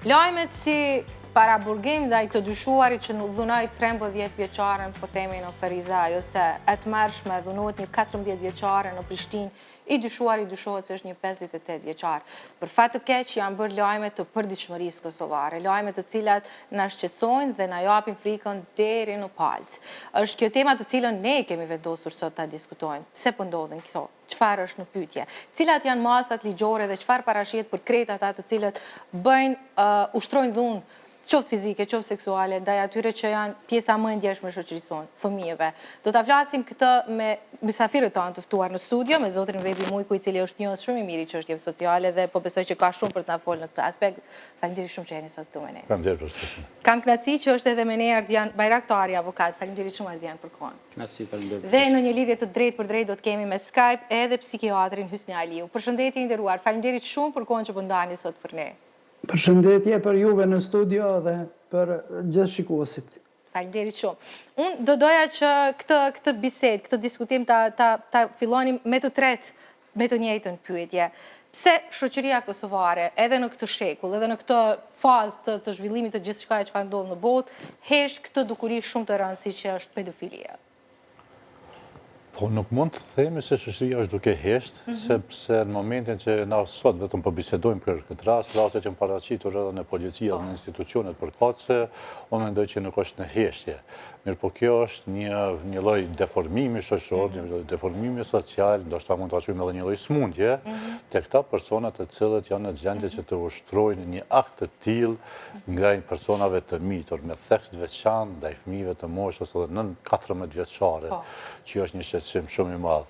Lajmet si paraburgim dhe të dyshuarit që nuk dhunoj 13 vjeqaren, po themi në Ferizaj, ose e të mërshme dhunot një 14 vjeqare në Prishtinë, i dyshuarit dyshohet se është një 58 vjeqar. Për fat të keq janë bërë lajme të përditshmërisë kosovare, lajme të cilat na shqetësojnë dhe na japin frikën deri në palc. Është kjo tema të cilën ne kemi vendosur sot ta diskutojmë. Pse po ndodhin këto? Çfarë është në pyetje? Cilat janë masat ligjore dhe çfarë parashihet për krejt ata të cilët ushtrojnë dhunë, qoftë fizike, qoftë seksuale, ndaj atyre që janë pjesa më e ndjeshme shoqërisore, fëmijëve. Do ta flasim këtë me mysafirët tanë të ftuar në studio, me zotrin Vedi Mujku, i cili është njohës shumë i mirë i çështjeve sociale dhe po besoj që ka shumë për të na folë në këtë aspekt. Faleminderit shumë që jeni sot këtu me ne. Faleminderit për ftesën. Kam kënaqësi që është edhe me ne Ardian Bajraktari, avokat. Faleminderit shumë Ardian për kohën. Kënaqësi, faleminderit. Dhe në një lidhje të drejtë për drejtë do të kemi me Skype edhe psikiatrin Hysni Aliu. Përshëndetje i nderuar. Faleminderit shumë për kohën që po ndani sot për ne. Përshëndetje për juve në studio dhe për gjithë shikuesit. Faleminderit shumë. Unë do doja që këtë bisedë, këtë diskutim ta fillonim me të tretë, me të njëjtën pyetje. Pse shoqëria kosovare, edhe në këtë shekull, edhe në këtë fazë të zhvillimit të gjithçka që ndodh në botë, hesh këtë dukuri shumë të rëndësishme që është pedofilia? Po nuk mund të themi se shoqëria është duke heshtë, sepse në momentin që na sot vetëm po bisedojmë për këtë rast, rastet që janë paraqitur edhe në policia dhe në institucionet përkatëse, unë mendoj që nuk është në heshtje. Mirë po kjo është një lloj deformimi shoqëror, një lloj deformimi social, ndoshta mund të quajmë edhe një lloj smundje te këta persona të cilët janë në gjendje që të ushtrojnë një akt të tillë nga personave të mitur me theks të veçantë ndaj fëmijëve të moshës edhe nën 14 vjeçare, që është një shqetësim shumë i madh.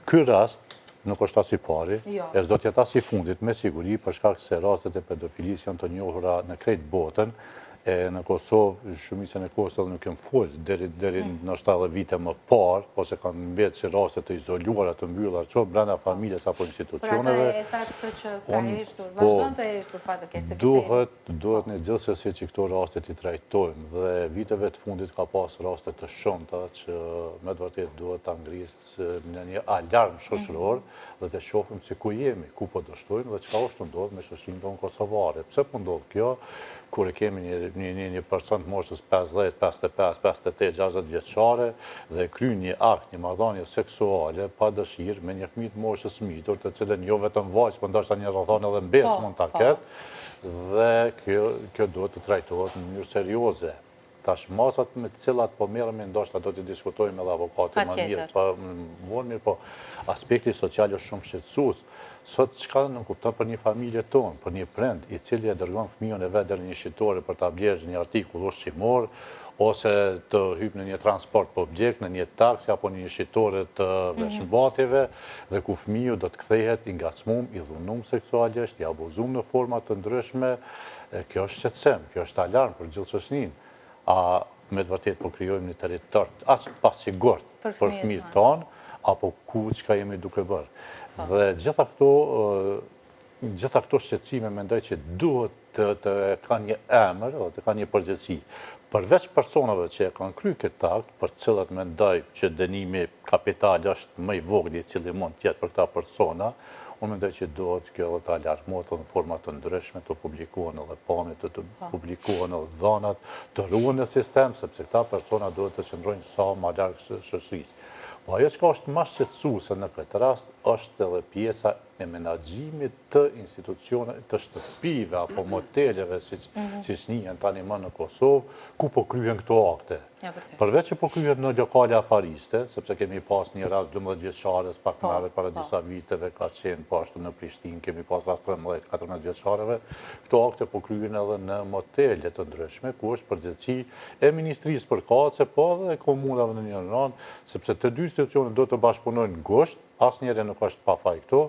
Ky rast nuk është as i pari, e s'do të jetë as i fundit me siguri, për shkak se rastet e pedofilisë janë të njohura në krejt botën. Në Kosovë, shumicën e kohës edhe nuk kemë folë, deri ndoshta edhe vite më parë, ose kanë mbetë si raste të izoluara të mbylla qoftë brenda familjes apo institucioneve. Për atë e thash këtë që ka heshtur, vazhdon të heshtur fatë keq. Duhet në gjithsesi që këto raste t'i trajtojmë dhe viteve të fundit ka pas raste të shumta që me të vërtetë duhet ta ngrisë në një alarm shoqëror dhe të shohim se ku jemi, ku po do shtojmë dhe çka është ndodhur me shoqërinë tonë kosovare. Pse po ndodh kjo? Kur e kemi një person të moshës 50, 55, 58, 60 vjeçare dhe kryen një akt, një marrëdhënie seksuale pa dëshirë me një fëmijë të moshës mitur, të cilën jo vetëm vajzë, por ndoshta një rrethon edhe mbes mund ta ketë, dhe kjo duhet të trajtohet në mënyrë serioze. Tash masat me të cilat po merremi ndoshta do të diskutojmë edhe avokatë më mirë, po aspekti social është shumë shqetësues. Sot çka nuk kupton për një familje tonë, për një prind i cili e dërgon fëmijën e vet deri në një shitore për ta blerë një artikull ushqimor, ose të hyjë në një transport publik, në një taksi apo në një shitore të veçmbatjeve, dhe ku fëmiu do të kthehet i ngacmuar, i dhunuar seksualisht, i abuzuar në forma të ndryshme. Kjo është shqetësim, kjo është alarm për gjithë shoqërinë. A me të vërtetë po krijojmë një territor as pa sigurt për fëmijët tonë, apo ku çka jemi duke bërë. Dhe gjitha këto shqetësime mendoj që duhet të kanë një emër dhe të kanë një përgjegjësi. Përveç personave që e kanë kryer këtë akt, për të cilët mendoj që dënimi kapital është më i vogël i cili mund të jetë për këta persona, unë mendoj që duhet kjo edhe të alarmohet në forma të ndryshme, të publikohen edhe pamjet, të publikohen edhe dhënat, të ruhen në sistem, sepse këta persona duhet të qëndrojnë sa më larg shoqërisë. Po ajo që është më shqetësuese në këtë rast është edhe pjesa e menaxhimit të institucioneve, të shtëpive apo moteleve, siç njihen tani më në Kosovë, ku po kryhen këto akte. Përveç që po kryhen në lokale afariste, sepse kemi pas një rast 12 vjeçares pak më herët para disa viteve ka qenë po ashtu në Prishtinë, kemi pas rast 13-14 vjeçareve, këto akte po kryhen edhe në motele të ndryshme, ku është përgjegjësi e Ministrisë përkatëse, po edhe komunave në një anë, sepse të dy institucionet do të bashkëpunojnë ngushtë, asnjëri nuk është pa faj këto,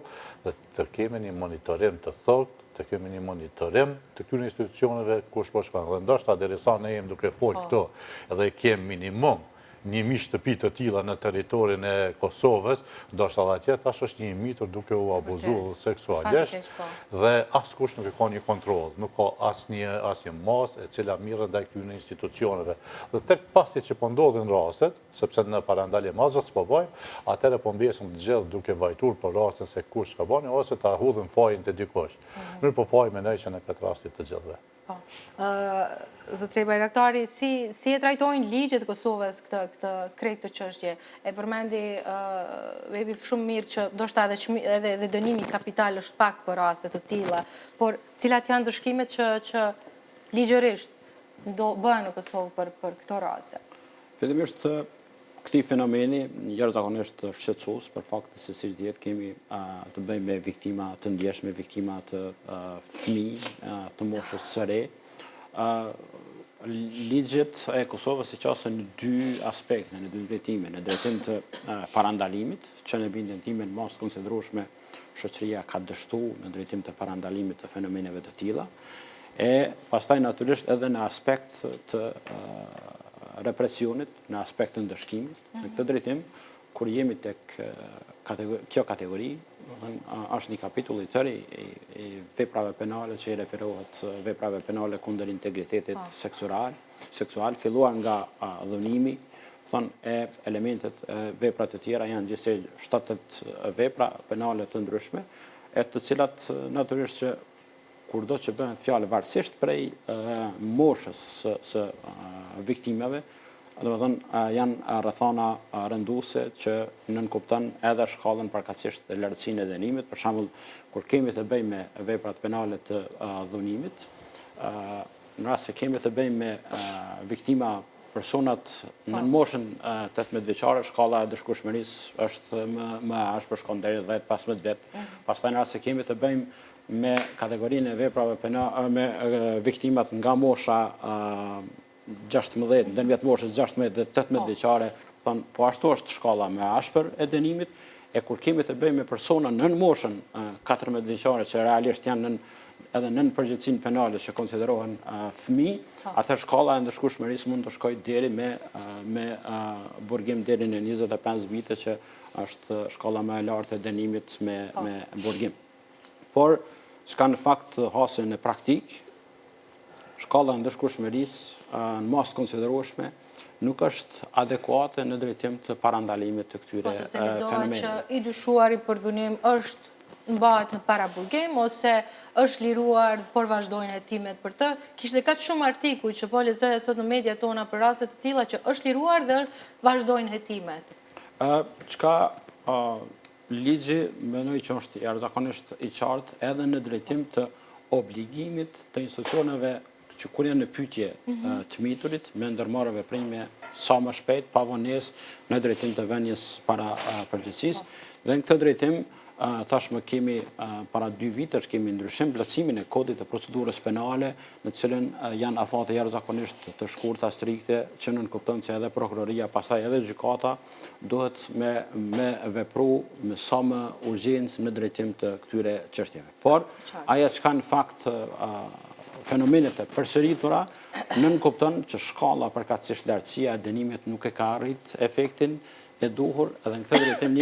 dhe të kemi një monitorim të thotë, të kemi një monitorim të këtyre institucioneve kush po shkon. Dhe ndoshta derisa ne jemi duke folë këto, edhe kemi minimum 1000 shtëpi të tilla në territorin e Kosovës, ndoshta edhe atje tash është një mitur duke u abuzuar seksualisht dhe askush nuk e ka një kontroll, nuk ka asnjë masë e cila mirret ndaj këtyre institucioneve. Dhe tek pasi që po ndodhin rastet, sepse në parandalje mazës po bëjmë, atëherë po mbesëm të gjithë duke vajtur për rastin se kush ka bënë ose ta hudhën fajin te dikush. Mirë po faji mendoj që në këtë rastit të gjithëve. Po. Zotëri Bajraktari, si e trajtojnë ligjet e Kosovës këtë krejt të çështje? E përmendi Bebi shumë mirë që ndoshta edhe dënimi kapital është pak për raste të tilla, por cilat janë ndëshkimet që ligjërisht bëhen në Kosovë për këto raste? Fillimisht këtij fenomeni jashtëzakonisht shqetësues për faktin se siç dihet kemi të bëjmë me viktima të ndjeshme, viktima të fëmijë të moshës së re. Ligjet e Kosovës i qasen në dy aspekte, në dy drejtime, në drejtim të parandalimit, që në bindjen time në mas konsiderueshme shoqëria ka dështu në drejtim të parandalimit të fenomeneve të tilla, e pastaj natyrisht edhe në aspekt të represionit, në aspekt të ndëshkimit. Në këtë drejtim, kur jemi tek kjo kategori, është një kapitull i tërë i veprave penale që i referohet veprave penale kundër integritetit seksual, filluar nga dhunimi, e elementet veprat e tjera janë gjithsej 7 vepra penale të ndryshme, e të cilat natyrisht që kurdo që bëhet fjalë varësisht prej moshës së viktimave, janë rrethana rënduese që nënkupton edhe shkallën përkatësisht lartësinë e dënimit. Për shembull, kur kemi të bëjmë me veprat penale të dhunimit, në rast se kemi të bëjmë me viktima personat në moshën 18 vjeçare, shkalla e dëshkueshmërisë është më ashpër, shkon deri 10-15 vjet. Pastaj në rast se kemi të bëjmë me kategorinë e veprave penale me viktimat nga mosha 16, dën vjetë moshës 16 dhe 18 vjeçare, po ashtu është shkalla më ashpër e dënimit, e kur kemi të bëjmë me persona nën moshën 14 vjeçare që realisht janë edhe nën përgjegjësinë penale që konsiderohen fëmijë, atë shkalla e ndëshkueshmërisë mund të shkojë deri me burgim deri në 25 vite që është shkalla më e lartë e dënimit me burgim. Por çka në fakt hasen në praktik, shkalla e ndëshkueshmërisë në mas konsiderueshme nuk është adekuate në drejtim të parandalimit të këtyre fenomeneve. Që i dyshuari për dhunim është mbahet në para burgim ose është liruar por vazhdojnë hetimet për të. Kishte kaq shumë artikuj që po lexoja sot në media tona për raste të tilla që është liruar dhe vazhdojnë hetimet. Çka ligji mendoj që është jashtëzakonisht i qartë edhe në drejtim të obligimit të institucioneve që kur janë në pyetje të miturit, me ndërmarrë veprime sa më shpejt, pa vonesë në drejtim të vënies para përgjegjësisë. Dhe në këtë drejtim, tashmë kemi para 2 vitesh kemi ndryshim plotësimin e kodit të procedurës penale, në cilën janë afate jashtëzakonisht të shkurta, strikte, që nënkupton se edhe prokuroria, pastaj edhe gjykata duhet me vepru me sa më urgjencë në drejtim të këtyre çështjeve. Por ajo çka në fakt fenomenet e përsëritura nënkupton që shkalla përkatësisht lartësia e dënimit nuk e ka arrit efektin e duhur, edhe në këtë drejtim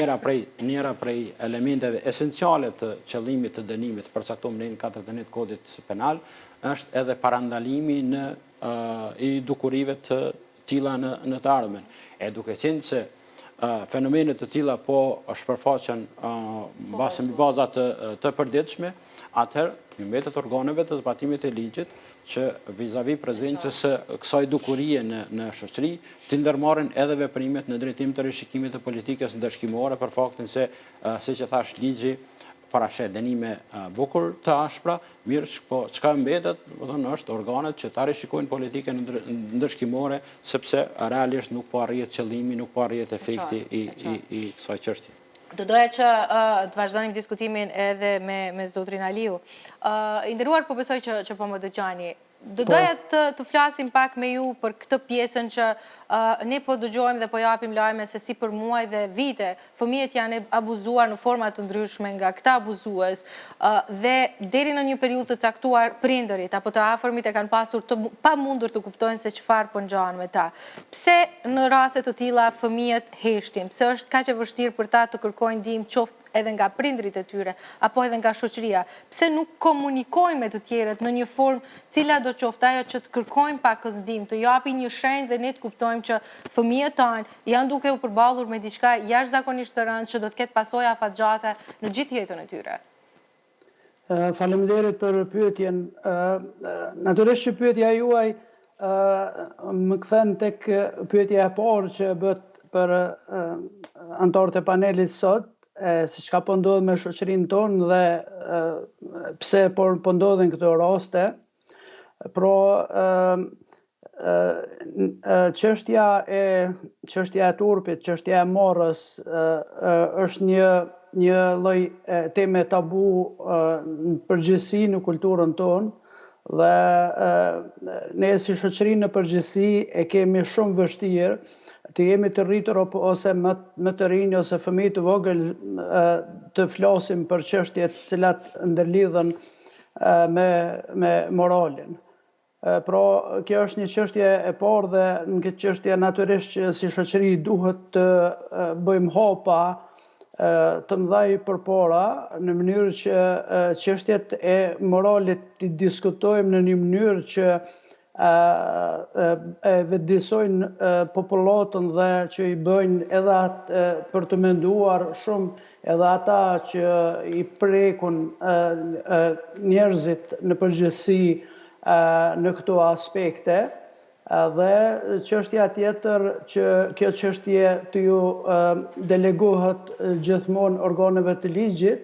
njëra prej elementeve esenciale të qëllimit të dënimit përcaktuar në 49 kodit penal është edhe parandalimi i dukurive të tilla në të ardhmen. E duke qenë se fenomenet të tilla po shpërfaqen mbasi mbi baza të përditshme, atëherë mbetet organeve të zbatimit të ligjit që vis-a-vis prezencës së kësaj dukurie në shoqëri të ndërmarrin edhe veprimet në drejtim të rishikimit të politikës ndërshkimore për faktin se, siç e thash, ligji parashet dënime bukur të ashpra, mirë po çka mbetet, është organet që ta rishikojnë politikën ndërshkimore sepse realisht nuk po arrihet qëllimi, nuk po arrihet efekti i kësaj çështje. Do doja që të vazhdonim diskutimin edhe me zotrin Aliu. I nderuar, po besoj që po më dëgjoni. Do doja të flasim pak me ju për këtë pjesën që ne po dëgjojmë dhe po japim lajme se si për muaj dhe vite fëmijët janë abuzuar në forma të ndryshme nga këta abuzues dhe deri në një periudhë të caktuar prindërit apo të afërmit e kanë pasur të pamundur të kuptojnë se çfarë po ngjan me ta. Pse në raste të tilla fëmijët heshtin? Pse është kaq e vështirë për ta të kërkojnë ndihmë qoftë edhe nga prindrit e tyre, apo edhe nga shoqëria? Pse nuk komunikojnë me të tjerët në një formë cila do qoftë ajo që të kërkojnë pak ndihmë, të japin një shenjë dhe ne të kuptojmë që fëmijët tanë janë duke u përballur me diçka jashtëzakonisht të rëndë që do të ketë pasoja afatgjate në gjithë jetën e tyre? Faleminderit për pyetjen. Natyrisht që pyetja juaj më kthen tek pyetja e parë që bëhet për anëtarët e panelit sot, si çka po ndodh me shoqërinë tonë dhe pse po ndodhin këto raste. Çështja e turpit, çështja e morrës është një lloj teme tabu në përgjithësi në kulturën tonë dhe ne si shoqëri në përgjithësi e kemi shumë vështirë të jemi të rritur ose më të rinj ose fëmijë të vogël të flasim për çështjet të cilat ndërlidhen me moralin. Pra, kjo është një çështje e parë dhe në këtë çështje natyrisht që si shoqëri duhet të bëjmë hapa të mëdhaj përpara në mënyrë që çështjet e moralit të diskutojmë në një mënyrë që e vetëdijsojnë popullatën dhe që i bëjnë edhe për të menduar shumë edhe ata që i prekun njerëzit në përgjithësi në këto aspekte. Dhe çështja tjetër që kjo çështje të ju delegohet gjithmonë organeve të ligjit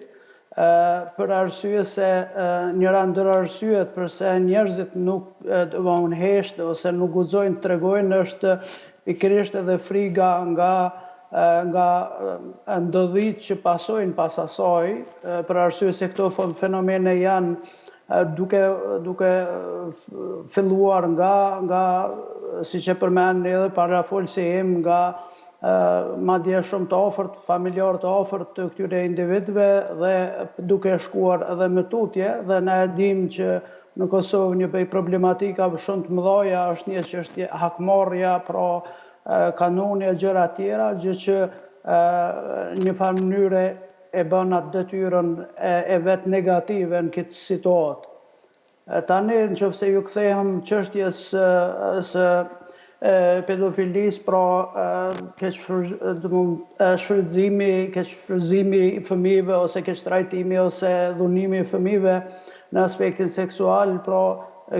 për arsye se njëra ndër arsyet përse njerëzit nuk heshtë ose nuk guxojnë të tregojnë është pikërisht edhe friga nga ndodhit që pasojnë pas asaj, për arsye se këto fenomene janë duke filluar nga siç e përmend edhe parafolsi im, nga madje shumë të afërt, familjar të afërt të këtyre individëve dhe duke shkuar edhe më tutje dhe ne e dim që në Kosovë një prej problematikave shumë të mëdha është një çështje hakmarrja, pra kanone e gjëra tjera, gjë që një farë mënyre e bën atë detyrën e vet negative në këtë situatë. Tani nëse ju kthehem çështjes së pedofilisë, pra shfrytëzimi i fëmijëve ose keqtrajtimi ose dhunimi i fëmijëve në aspektin seksual, pra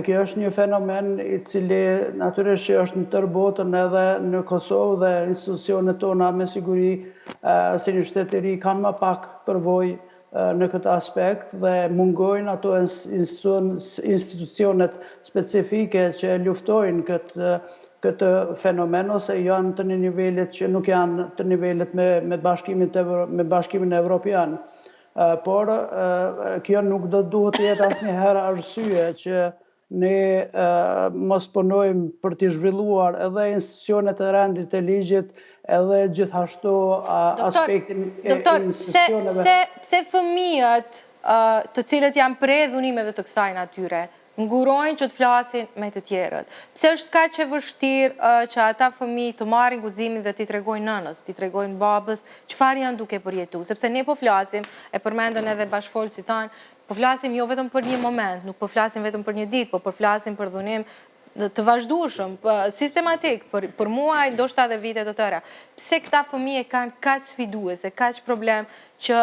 kjo është një fenomen i cili natyrisht që është në tërë botën edhe në Kosovë dhe institucionet tona me siguri si një shtet i ri kanë më pak përvojë në këtë aspekt dhe mungojnë ato institucionet specifike që luftojnë këtë fenomen ose janë të një nivelet që nuk janë të nivelet me Bashkimin Evropian. Por kjo nuk do duhet të jetë asnjëherë arsye që ne mos punojmë për të zhvilluar edhe institucionet e rendit të ligjit, edhe gjithashtu aspektin e institucioneve. Pse fëmijët të cilët janë prej dhunimeve të kësaj natyre ngurojnë që të flasin me të tjerët? Pse është kaq e vështirë që ata fëmijë të marrin guximin dhe t'i tregojnë nënës, t'i tregojnë babës çfarë janë duke përjetuar? Sepse ne po flasim, e përmendën edhe bashkëfolësit tanë, po flasim jo vetëm për një moment, nuk po flasim vetëm për një ditë, po flasim për dhunim të vazhdueshëm, sistematik, për muaj, ndoshta edhe vite të tëra. Pse këta fëmijë kanë kaq sfiduese, kaq problem që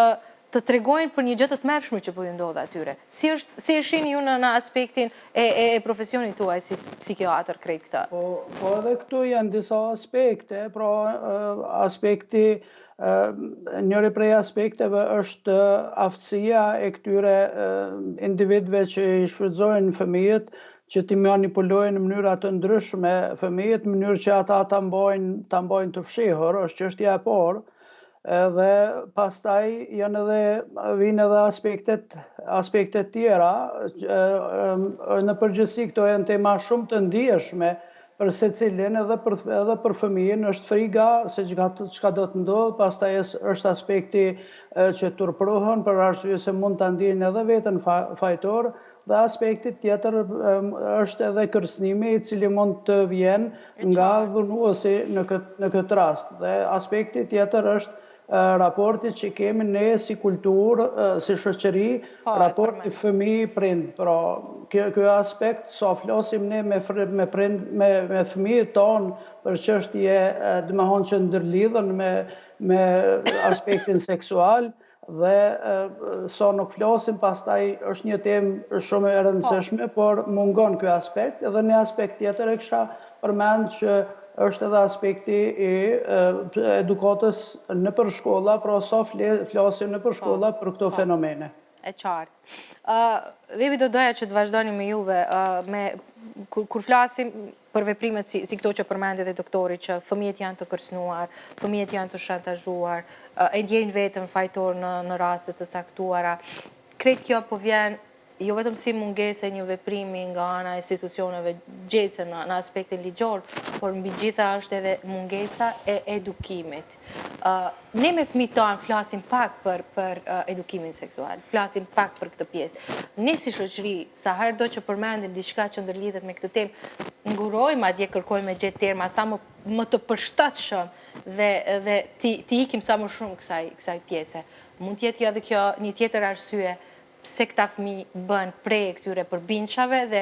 të tregojnë për një gjë të tmerrshme që po ju ndodh atyre? Si e shihni ju në aspektin e profesionit tuaj si psikiatër krejt këtë? Po edhe këtu janë disa aspekte, pra aspekti njëri prej aspekteve është aftësia e këtyre individëve që i shfrytëzojnë fëmijët që t'i manipulojnë në mënyra të ndryshme fëmijët, në mënyrë që ata ta mbajnë të fshehur, është çështja e parë. Dhe pastaj vinë edhe aspektet tjera. Në përgjithësi këto janë tema shumë të ndijshme për secilin edhe për fëmijën, është friga se çka do të ndodh, pastaj është aspekti që turprohen për arsye se mund ta ndjejnë edhe veten fajtor, dhe aspekti tjetër është edhe kërcënimi i cili mund të vijnë nga dhunuesi në këtë rast. Dhe aspekti tjetër është raporti që kemi ne si kulturë, si shoqëri, raporti fëmijë-prind. Pra, kjo aspekt, sa flasim ne me fëmijët tonë për çështje, domethënë që ndërlidhen me aspektin seksual Dhe sa nuk flasim, pastaj është një temë shumë e rëndësishme, por mungon ky aspekt. Edhe një aspekt tjetër e kisha përmend që është edhe aspekti i edukatës në për shkolla, pra sa flasim në për shkolla për këto fenomene. E qartë. Vevi do doja që të vazhdoni me juve, kur flasim për veprimet si këto që përmendit dhe doktori, që fëmijët janë të kërcënuar, fëmijët janë të shantazhuar, e ndjejnë vetëm fajtor në raste të saktuara, krejt kjo po vjen jo vetëm si mungese një veprimi nga ana institucioneve gjese në aspektin ligjor, por mbi gjitha është edhe mungesa e edukimit. Ne me fëmijët tanë flasim pak për edukimin seksual, flasim pak për këtë pjesë. Ne si shoqëri, sa herë do që përmendim diçka që ndërlidhet me këtë temë, ngurojmë atje, kërkojmë me gjetë terma sa më të përshtatshëm dhe ti ikim sa më shumë kësaj pjese. Mund t'jetë edhe kjo një tjetër arsye pse këta fëmijë bën prej këtyre përbindshave dhe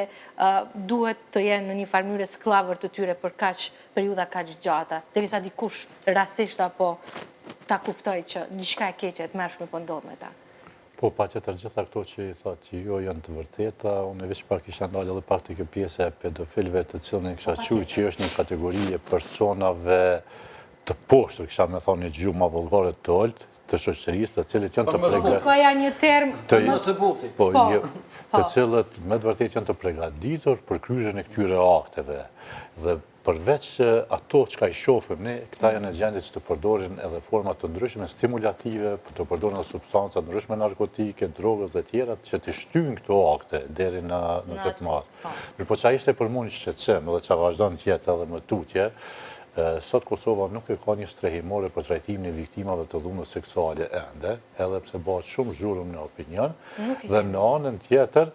duhet të jenë në një farë mënyrë sklavër të tyre për periudha kaq gjata, derisa dikush rastisht apo ta kuptoj që diçka e keqe e tmerrshme po ndodh me ta. Po, patjetër gjitha këto që i thotë jo janë të vërteta, unë veç pak kisha ndalë edhe pak të kjo pjese e pedofilëve të cilën e kisha quajtur që është një kategori e personave të poshtër, kisha me thonë një gjuhë ma vullgare të oltë, të shoqërisë, të cilët janë të përgatitur. Ka janë një term të cilët me të vërtetë janë të përgatitur për kryerjen e këtyre akteve. Dhe përveç ato çka i shohim ne, këta janë në gjendje që të përdorin edhe forma të ndryshme stimulative, të përdorin edhe substanca të ndryshme narkotike, drogës dhe tjera që të shtyjnë këto akte deri në këtë madh. Por çfarë ishte për mua një shqetësim edhe çfarë vazhdon të jetë edhe më tutje, sot Kosova nuk e ka një strehimore për trajtimin e viktimave të dhunës seksuale ende, edhe pse bëhet shumë zhurmë në opinion, dhe në anën tjetër,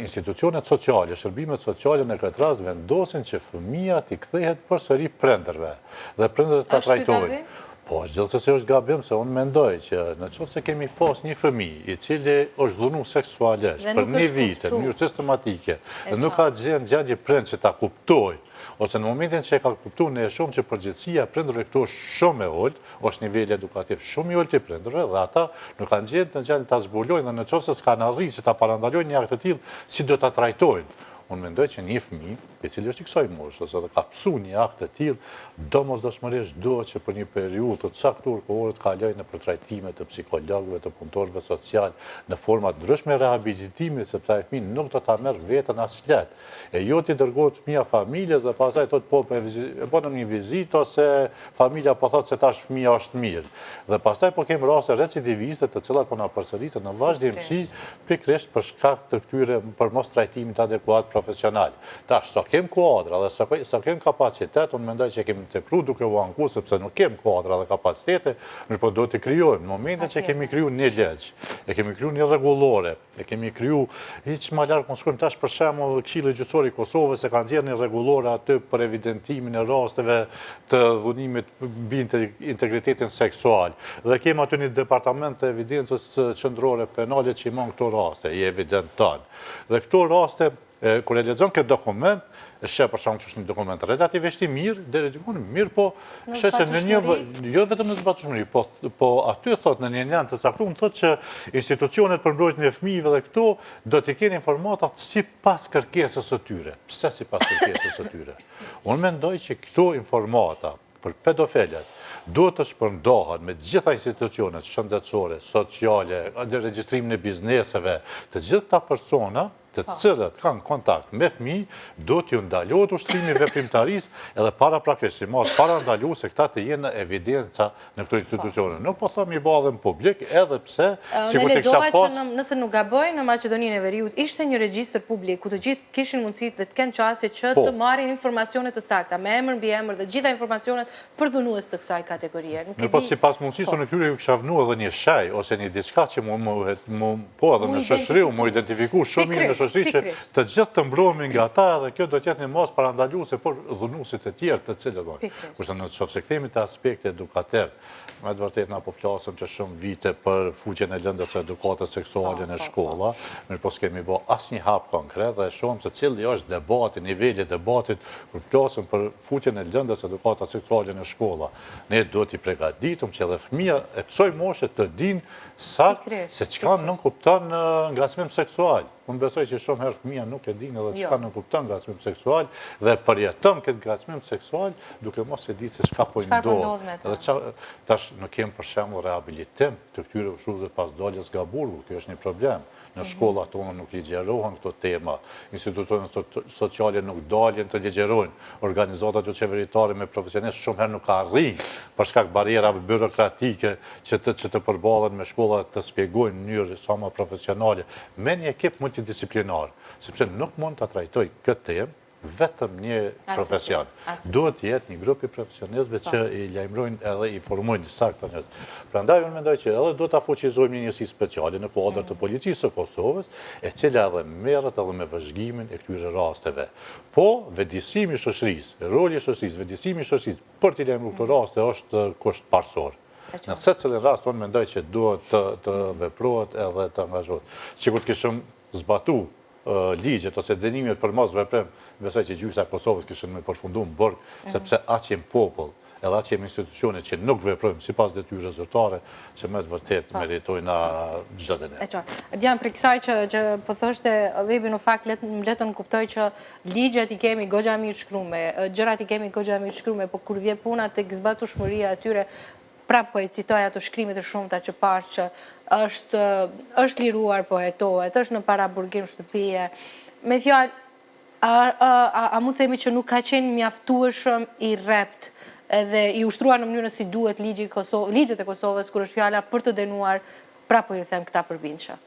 institucionet sociale, shërbimet sociale në këtë rast vendosin që fëmia t'i kthehet përsëri prindërve dhe prindërit ta trajtojnë. Po, është gjithsesi është gabim, se unë mendoj që në qoftë se kemi pas një fëmijë i cili është dhunu seksualisht për një vite, në mënyrë sistematike, dhe nuk ka gjendje prind që ta kuptojë, ose në momentin që e ka kuptu ne shumë që përgjithësia prindërve këtu është shumë e ullët, është nivelli edukativ shumë i ullët i prindërve, dhe ata nuk kanë gjendje ta zbulojnë dhe në qoftë se s'kan arrijë që ta parandalojnë një akt të tillë, si do ta trajtojnë. Unë mendoj që një fëmijë, i cili është i kësaj moshës, edhe ka pësu një akt të tillë, domosdoshmërisht duhet që për një periudhë të caktuar kohore të kalojë nëpër trajtime të psikologëve, të punëtorëve social, në forma të ndryshme rehabilitimit, sepse ai fëmijë nuk do ta merr veten asnjëherë. E jo ti dërgohet fëmia familjes dhe pastaj thotë po e bënëm një vizitë ose familja po thotë se tash fëmia është mirë. Dhe pastaj po kem raste recidiviste të cilat po na përsëriten në vazhdimsi pikërisht për shkak të këtyre për mos trajtimit adekuat profesional. Tash, sa kem kuadra dhe sa kem kapacitet, unë mendoj që kemi tepruar duke u ankuar sepse nuk kem kuadra dhe kapacitete, mirë po do të krijojmë. Në momentin që kemi krijuar një ligj, e kemi krijuar një rregullore, e kemi krijuar hiç më larg mos shkojmë tash për shembull Këshilli Gjyqësor i Kosovës e kanë dhënë një rregullore aty për evidentimin e rasteve të dhunimit mbi integritetin seksual. Dhe kemi aty një departament të evidencës qendrore penale që i mban këto raste, i evidenton. Dhe këto raste kur e lexon këtë dokument, e sheh për shkak që është një dokument relativisht i mirë, deri diku mirë, po sheh që në një jo vetëm në zbatshmëri, po aty thotë në një anë të caktuar thotë që institucionet për mbrojtjen e fëmijëve dhe këto do të kenë informata sipas kërkesës së tyre. Pse sipas kërkesës së tyre? Unë mendoj që këto informata për pedofilët duhet të shpërndohen me gjitha institucionet shëndetësore, sociale, regjistrimin e bizneseve, të gjitha këta persona të cilët kanë kontakt me fëmijë, do t'ju ndalohet ushtrimi veprimtarisë edhe paraprakisht, para ndaluar se këta të jenë në evidenca në këto institucione. Nuk po them i bëhen publik, edhe pse sikur të kisha pas. Nëse nuk gaboj, në Maqedoninë e Veriut ishte një regjistër publik ku të gjithë kishin mundësi dhe të kenë çasti që të marrin informacione të sakta, me emër mbi emër dhe gjitha informacionet për dhunues të kësaj kategorie. Po sipas mundësisë në këtyre ju kisha vënë edhe një shaj ose një diçka që po edhe në shoqëri u identifiku shumë mirë në shoqëri që të gjithë të mbrohemi nga ata dhe kjo do të jetë një mos parandaluese për dhunuesit e tjerë të cilët kurse në çfarë kthehemi te aspekti edukativ, me të vërtetë na po flasëm që shumë vite për fuqjen e lëndës së edukatës seksuale në shkolla, mirë po s'kemi bë asnjë hap konkret dhe shohim se cili është debati, niveli i debatit kur flasim për fuqjen e lëndës së edukatës seksuale në shkolla. Ne duhet i përgatitum që edhe fëmia e kësaj moshe të dinë saktë se çka nuk kupton ngacmim seksual. Unë besoj që shumë herë fëmia nuk e dinë edhe çka nuk kupton ngacmim seksual dhe përjeton këtë ngacmim seksual duke mos e ditë se çka po i ndodh. Edhe tash nuk kem për shembull rehabilitim të këtyre ushtruesve pas daljes nga burgu, kjo është një problem. Në shkollat tona nuk ligjerohen këto tema, institucionet sociale nuk dalin të ligjerojnë, organizatat qeveritare me profesionistë shumë herë nuk arrijnë për shkak barierave byrokratike që të përballen me shkollat të shpjegojnë në mënyrë sa më profesionale me një ekip multidisiplinar, sepse nuk mund ta trajtoj këtë temë vetëm një profesion. Duhet të jetë një grup i profesionistëve që i lajmërojnë edhe i formojnë saktë njerëz. Prandaj unë mendoj që edhe duhet ta fuqizojmë një njësi speciale në kuadër të policisë së Kosovës, e cila edhe merret edhe me vëzhgimin e këtyre rasteve. Po, vëdësimi i shoqërisë, roli i shoqërisë, vëdësimi i shoqërisë për të lajmëruar këto raste është kusht parsor. Në secilin rast unë mendoj që duhet të veprohet edhe të angazhohet. Sikur të kishim zbatuar ligjet ose dënimet për mos veprim, besoj që gjyqja e Kosovës kishin me përfunduar në burg, sepse aq jem popull, edhe aq jem institucione që nuk veprojmë sipas detyrës zyrtare, që me të vërtetë meritojnë çdo dënim. E qartë. Dian për kësaj që po thoshte Vebi, në fakt letën kuptoj që ligjet i kemi goxha mirë shkruar, gjërat i kemi goxha mirë shkruar, por kur vjen puna tek zbatueshmëria atyre, prap po e citoj ato shkrimet e shumta që pash që është liruar, po hetohet, është në paraburgim shtëpie. Me fjalë, a mund të themi që nuk ka qenë mjaftueshëm i rrept edhe i ushtruar në mënyrën si duhet ligjet e Kosovës kur është fjala për të dënuar, prapë ju them këta përbindshë?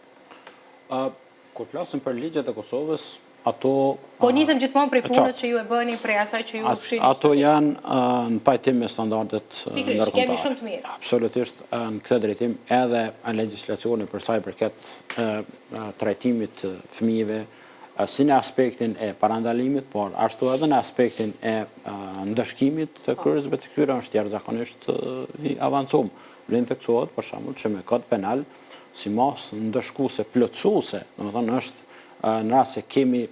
Kur flasim për ligjet e Kosovës, ato... Po nisem gjithmonë prej punës që ju e bëni, prej asaj që ju fshini. Ato janë në pajtim me standardet ndërkombëtare. Kemi shumë të mirë. Absolutisht në këtë drejtim edhe në legjislacioni për sa i përket trajtimit fëmijëve, si në aspektin e parandalimit, por ashtu edhe në aspektin e ndëshkimit të kryerjesve të këtyre është jashtëzakonisht i avancuar. Vlen theksohet për shembull që me kod penal si mos ndëshkuese plotësuese, domethënë është në rast se kemi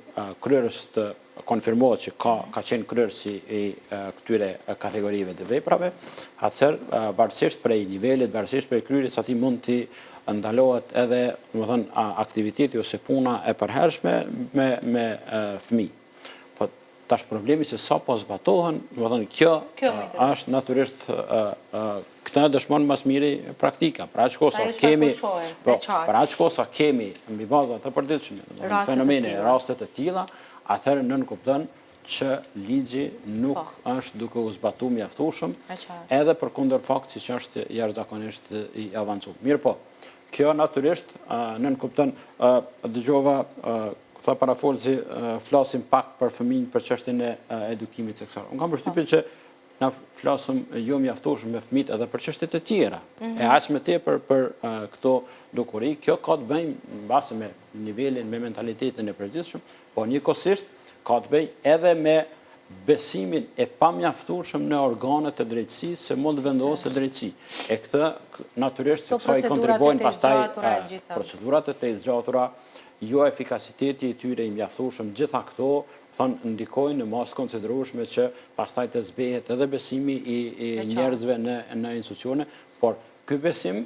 kryerjes të konfirmohet që ka qenë kryerjes i këtyre kategorive të veprave, atëherë varësisht prej nivelit, varësisht prej kryerjes atij mund të ndalohet edhe, domethënë, aktiviteti ose puna e përhershme me fëmijë. Po tash problemi se sa po zbatohen, domethënë kjo është natyrisht këtë dëshmon mas miri praktika. Pra aq kohë sa kemi mbi baza të përditshme fenomene, raste të tilla, atëherë nën kupton që ligji nuk është duke u zbatuar mjaftueshëm, edhe përkundër faktit që është jashtëzakonisht i avancuar. Mirë po, kjo natyrisht nën kupton, dëgjova tha parafolsi flasim pak për fëmijën për çështjen e edukimit seksual. Unë kam përshtypjen që na flasëm jo mjaftueshëm me fëmijët edhe për çështje të tjera. E aq më tepër për këto dukuri, kjo ka të bëjë mbase me nivelin, me mentalitetin e përgjithshëm, por njëkohësisht ka të bëjë edhe me besimin e pamjaftueshëm në organet e drejtësisë se mund të vendosë drejtësi. E këtë natyrisht sa i kontribuojnë pastaj procedurat e të zgjatura, jo efikasiteti i tyre i mjaftueshëm, gjitha këto ndikojnë në masë konsiderueshme që pastaj të zbehet edhe besimi i njerëzve në institucione, por ky besim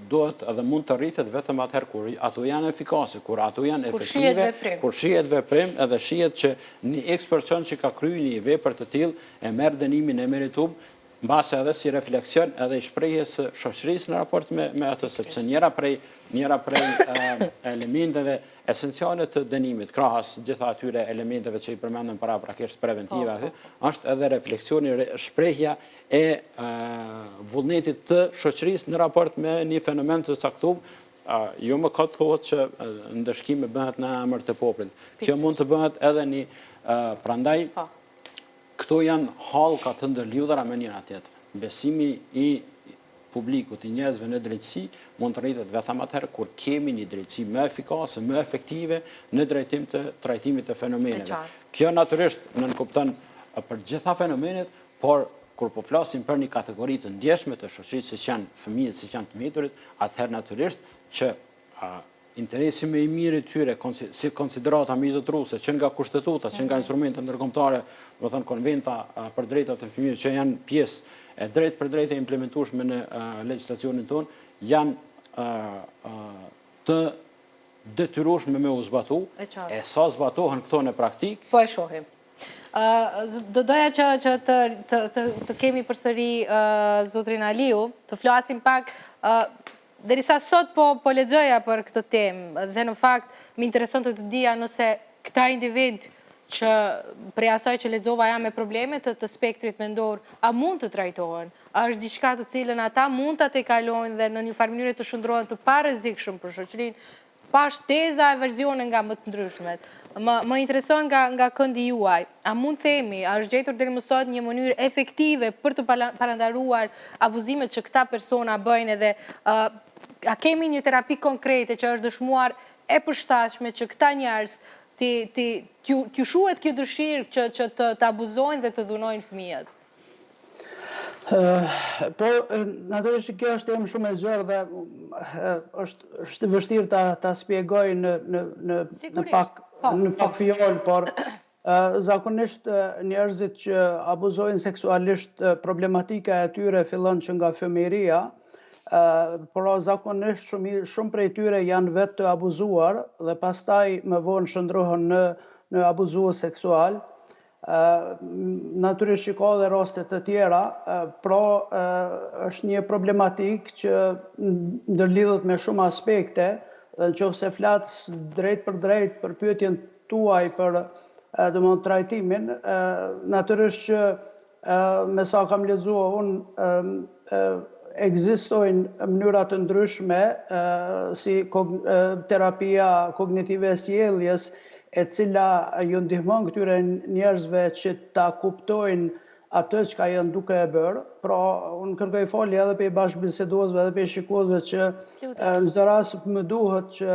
duhet edhe mund të rritet vetëm atëherë kur ato janë efikase, kur ato janë efektive, kur shihet veprim edhe shihet që një X person që ka kryer një vepër të tillë e merr dënimin e meritum, mbase edhe si refleksion edhe i shprehjes së shoqërisë në raport me atë, sepse njëra prej elementeve esenciale të dënimit, krahas gjitha atyre elementeve që i përmendëm paraprakisht preventive, është edhe refleksioni, shprehja e vullnetit të shoqërisë në raport me një fenomen të caktuar. Jo më ka të thotë që ndëshkimi bëhet në emër të popullit. Kjo mund të bëhet edhe një prandaj këto janë hallka të ndërlidhura me njëra tjetrën. Besimi i publikut, i njerëzve në drejtësi, mund të rritet vetëm atëherë kur kemi një drejtësi më efikase, më efektive në drejtim të trajtimit të fenomeneve. Kjo natyrisht nënkupton për gjitha fenomenet, por kur po flasim për një kategori të ndjeshme të shoqërisë, siç janë fëmijët, siç janë të miturit, atëherë natyrisht që interesi më i mirë i tyre, si konsiderata mizotruese, që nga kushtetuta, që nga instrumente ndërkombëtare, do të thënë konventa për drejtat e fëmijëve, që janë pjesë e drejt për drejt e implementueshme në legjislacionin tonë, janë të detyrueshme me u zbatu, e sa zbatohen këto në praktik. Po e shohim. Do doja që të kemi përsëri zotrin Aliu, të flasim pak, derisa sot po lexoja për këtë temë, dhe në fakt më intereson të dija nëse këta individ që prej asaj që lexova janë me probleme të spektrit mendor, a mund të trajtohen? A është diçka të cilën ata mund ta tejkalojnë dhe në një farë mënyrë të shndrohen të parrezikshëm për shoqërinë, pa shteza e verzione nga më të ndryshmet. Më intereson nga këndi juaj, a mund themi, a është gjetur deri më sot një mënyrë efektive për të parandaluar abuzimet që këta persona bëjnë, edhe a kemi një terapi konkrete që është dëshmuar e përshtatshme që këta njerëz t'ju shuhet kjo dëshirë që të abuzojnë dhe të dhunojnë fëmijët? Po, natyrisht kjo është temë shumë e gjerë dhe është vështirë ta shpjegoj në pak fjalë, por zakonisht njerëzit që abuzojnë seksualisht, problematika e tyre fillon që nga fëmijëria, por zakonisht shumë prej tyre janë vetë të abuzuar dhe pastaj më vonë shndrohen në abuzues seksual. Natyrisht që ka dhe raste të tjera, pra është një problematik që ndërlidhet me shumë aspekte, dhe nëse flas drejt për pyetjen tuaj për trajtimin, natyrisht që me sa kam lexuar unë ekzistojnë mënyra të ndryshme si terapia kognitive e sjelljes, e cila ju ndihmon këtyre njerëzve që ta kuptojnë atë që janë duke e bërë. Pra, unë kërkoj falje edhe për bashkëbiseduesve edhe për shikuesve që në çdo rast më duhet që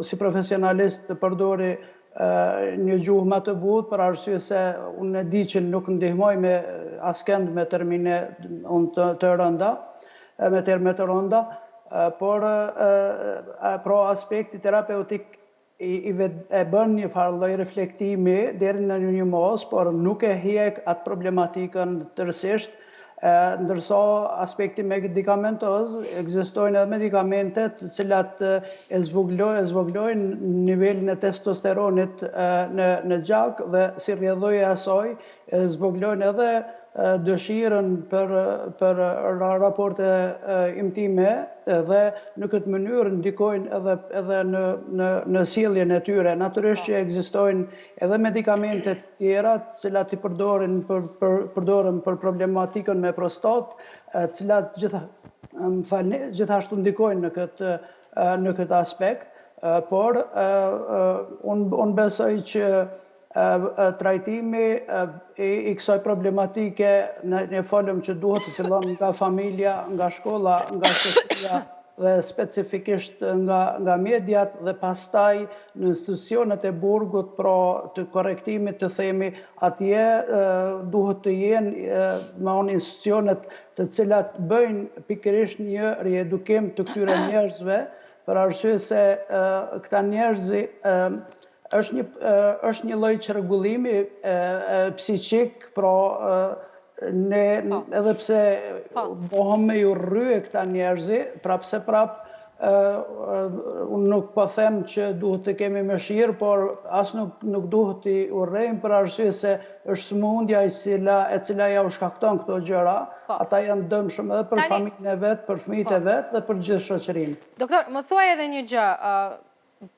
si profesionalist të përdori një gjuhë më të butë, për arsye se unë e di që nuk ndihmoj me askënd me termine të rënda, me terme të rënda, por pra aspekti terapeutik e bën një farë lloj reflektimi deri në një mos, por nuk e hiq atë problematikën tërësisht, ndërsa aspekti medikamentoz, ekzistojnë edhe medikamente të cilat e zvoglojnë nivelin e testosteronit në gjak dhe si rrjedhojë e asaj e zvoglojnë edhe dëshirën për raporte intime dhe në këtë mënyrë ndikojnë edhe në sjelljen e tyre. Natyrisht që ekzistojnë edhe medikamente tjera, të cilat i përdoren për problematikën me prostat, cilat gjithashtu ndikojnë në këtë aspekt, por unë besoj që trajtimi i kësaj problematike ne folëm që duhet të fillon nga familja, nga shkolla, nga shoqëria dhe specifikisht nga mediat dhe pastaj në institucionet e burgut, pra të korrektimit të themi, atje duhet të jenë me institucionet të cilat bëjnë pikërisht një riedukim të këtyre njerëzve, për arsye se këta njerëzi është një lloj çrregullimi psiqik, pra edhe pse bëhem me ju rrye këta njerëzi, prapse unë nuk po them që duhet të kemi mëshirë, por as nuk duhet t'i urrejmë për arsye se është sëmundja e cila ja u shkakton këto gjëra. Ata janë dëmshëm edhe për familjen e vet, për fëmijët e vet dhe për gjithë shoqërinë. Doktor, më thuaj edhe një gjë.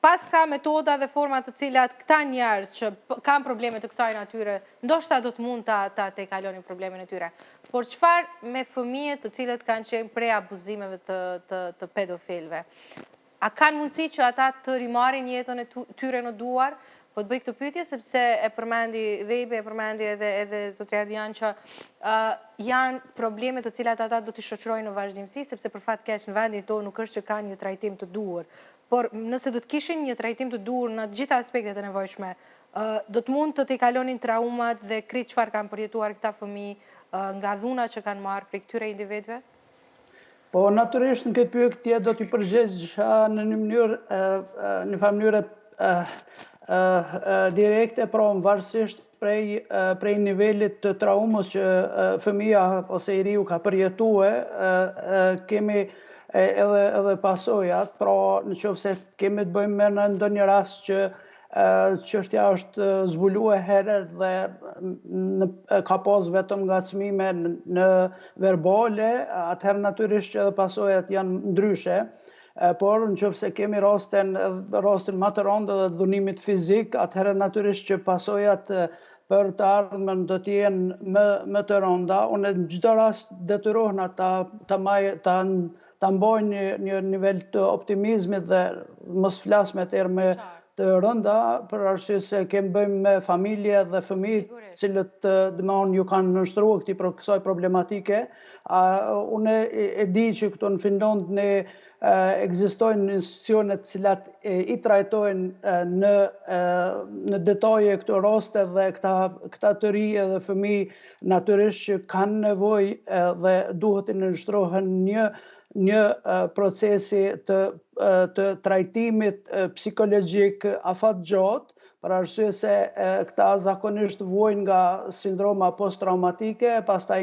Pas ka metoda dhe forma të cilat këta njerëz që kanë probleme të kësaj natyre, ndoshta do të mund ta tejkalonin problemin e tyre. Por çfarë me fëmijët të cilët kanë qenë prej abuzimeve të pedofilëve? A kanë mundësi që ata të rimarrin jetën e tyre në duar? Po të bëj këtë pyetje sepse e përmendi Vebi, e përmendi edhe zotri Ardian që janë probleme të cilat ata do t'i shoqërojnë në vazhdimsi, sepse për fat keq në vendin tonë nuk është që kanë një trajtim të duhur. Por nëse do të kishin një trajtim të duhur në të gjitha aspektet e nevojshme, do të mund të t'i kalonin traumat dhe krejt çfarë kanë përjetuar këta fëmijë nga dhuna që kanë marrë prej këtyre individëve? Po, natyrisht në këtë pyetje do t'i përgjigj në një mënyrë direkte, pra varësisht prej nivelit të traumës që fëmija ose i riu ka përjetue, kemi edhe pasojat, pra në qoftë se kemi të bëjmë me në ndonjë rast që çështja është zbuluar herët dhe ka pas vetëm ngacmime në verbale, atëherë natyrisht që edhe pasojat janë ndryshe. Por në qoftë se kemi rastin më të rëndë dhe dhunimit fizik, atëherë natyrisht që pasojat për të ardhmen do të jenë më të rënda. Unë në çdo rast detyrohen ta mbajnë një nivel të optimizmit dhe mos flas me terme të rënda, për arsye se kemi bëjmë me familje dhe fëmijë cilët domethënë ju kanë nështruar kësaj problematike. Unë e di që këtu në Finland ne ekzistojnë institucione të cilat i trajtojnë në detaje këto raste dhe këta të rinj dhe fëmijë natyrisht që kanë nevojë dhe duhet të nështrohen një procesi të trajtimit psikologjik afatgjatë, për arsye se këta zakonisht vojnë nga sindroma posttraumatike, pastaj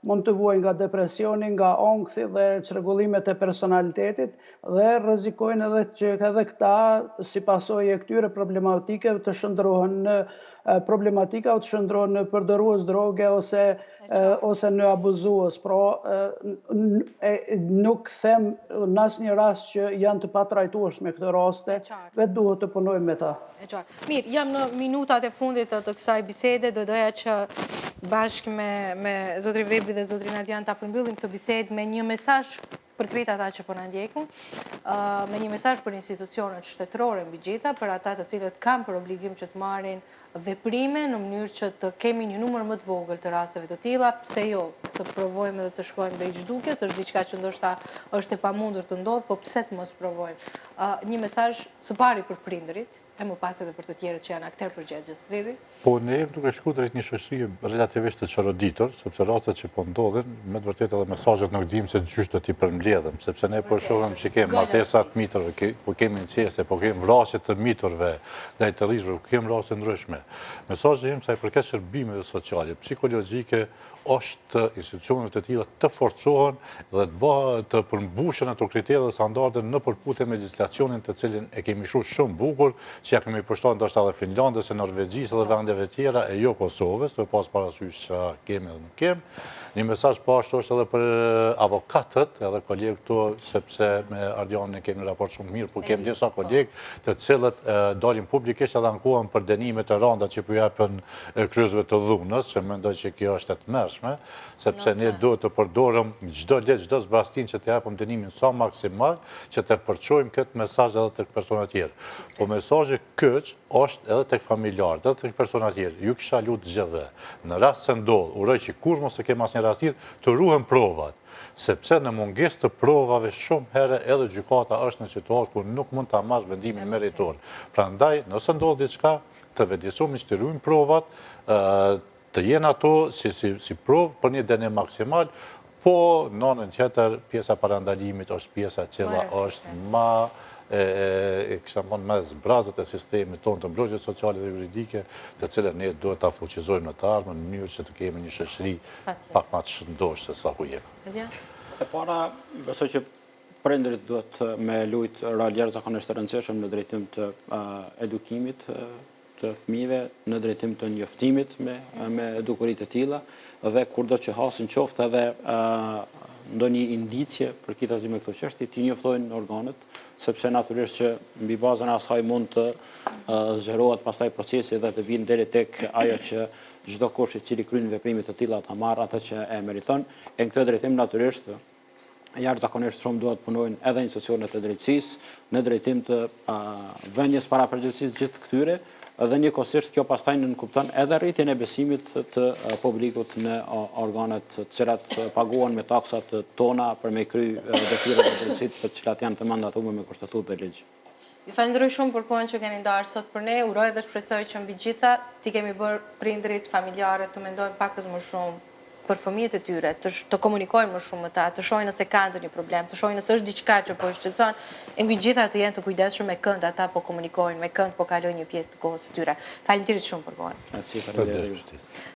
mund të vojnë nga depresioni, nga ankthi dhe çrregullimet e personalitetit dhe rrezikojnë edhe që edhe këta si pasojë e këtyre problematikave të shndrohen në problematika të shndrohen në përdorues droge ose në abuzues. Pra nuk them në asnjë rast që janë të patrajtueshme këto raste, vetë duhet të punojmë me ta. Mirë, jam në minutat e fundit të kësaj bisede, do doja që bashkë me zotrin Vebi dhe zotrin Ardian ta përmbyllim këtë bisedë me një mesazh për krejt ata që po na ndjekin, me një mesazh për institucionet shtetërore mbi gjitha, për ata të cilët kanë për obligim që të marrin veprime në mënyrë që të kemi një numër më të vogël të rasteve të tilla, pse jo, të provojmë dhe të shkojmë drejt zhdukjes, është diçka që ndoshta është e pamundur të ndodhë, po pse të mos provojmë. Një mesazh së pari për prindërit, e më pas edhe për të tjerët që janë akter përgjegjës. Vebi? Po ne jemi duke shku drejt një shoqëri relativisht të çoroditur, sepse rastet që po ndodhin, me të vërtetë edhe mesazhet nuk dimë se gjysh do t'i përmbledhëm, sepse ne po shohim që kemi martesa të mitërve, po kemi inceste, po kemi vrasje të miturve, ndaj të rrishve, po kemi raste ndryshme. Mesazhi im sa i përket shërbimeve sociale, psikologjike, është institucionet e tilla të forcohen dhe të përmbushen ato kritere dhe standarde në përputhje me legjislacionin të cilin e kemi shuar shumë bukur, që ja kemi përshtuar ndoshta edhe Finlandës, Norvegjisë dhe vendeve tjera e jo Kosovës, të pas parasysh që kemi dhe nuk kemi. Një mesazh po ashtu është edhe për avokatët, edhe kolegë këtu, sepse me Ardianin kemi raport shumë mirë, por kemi disa kolegë të cilët dalin publikisht edhe ankohen për dënimet e rënda që po japin kryesve të dhunës, që mendoj që kjo është e tmerrshme, sepse ne duhet të përdorim çdo ligj, çdo zbrastin që të japim dënimin sa maksimal, që të përçojmë këtë mesazh edhe tek persona të tjerë. Po mesazhi kyç është edhe tek familjarët, edhe tek persona të tjerë. Ju kisha lutë gjithë. Në rast se ndodh, uroj që kur mos të kemë asnjë rastir, të ruhen provat. Sepse në mungesë të provave shumë herë edhe gjykata është në situatë ku nuk mund ta marrë vendimin meritor. Prandaj, nëse ndodh diçka, të vetëdijsojmë që të ruajmë provat, të jenë ato si provë për një dënim maksimal, po në anën tjetër pjesa parandalimit është pjesa e cila është më zbrazët e sistemit tonë të mbrojtjes sociale dhe juridike, të cilën ne duhet ta fuqizojmë në të ardhmen në mënyrë që të kemi një shoqëri pak më të shëndoshë se sa ku jemi. E para, besoj që prindërit duhet me lujtë rol jashtëzakonisht të rëndësishëm në drejtim të edukimit të fëmijëve, në drejtim të njoftimit me edukuritë e tilla, dhe kurdo që hasin qoftë edhe ndonjë indicje për kitasi me këto çështje, t'i njoftojnë organet, sepse natyrisht që mbi bazën e asaj mund të zgjerohet pastaj procesi dhe të vinë deri tek ajo që çdo kush i cili kryen veprime të tilla ta marrë atë që e meriton. E në këtë drejtim natyrisht jashtëzakonisht shumë duhet punojnë edhe institucionet e drejtësisë në drejtim të vënies para përgjegjësisë gjithë këtyre, Dhe njëkohësisht kjo pastaj nënkupton edhe rritjen e besimit të publikut në organet të cilat paguhen me taksat tona për me kry detyrat e drejtësisë të cilat janë të mandatuar me kushtetutë dhe ligj. Ju falenderoj shumë për kohën që keni ndarë sot për ne. Uroj dhe shpresoj që mbi gjitha ti kemi bërë prindrit, familjarët të mendojnë pakës më shumë për fëmijët e tyre, të komunikojnë më shumë me ta, të shohin nëse ka ndonjë problem, të shohin nëse është diçka që po i shqetëson, e mbi gjitha të jenë të kujdesshëm me kënd ata po komunikojnë, me kënd po kalojnë një pjesë të kohës së tyre. Faleminderit shumë për kohën. Faleminderit.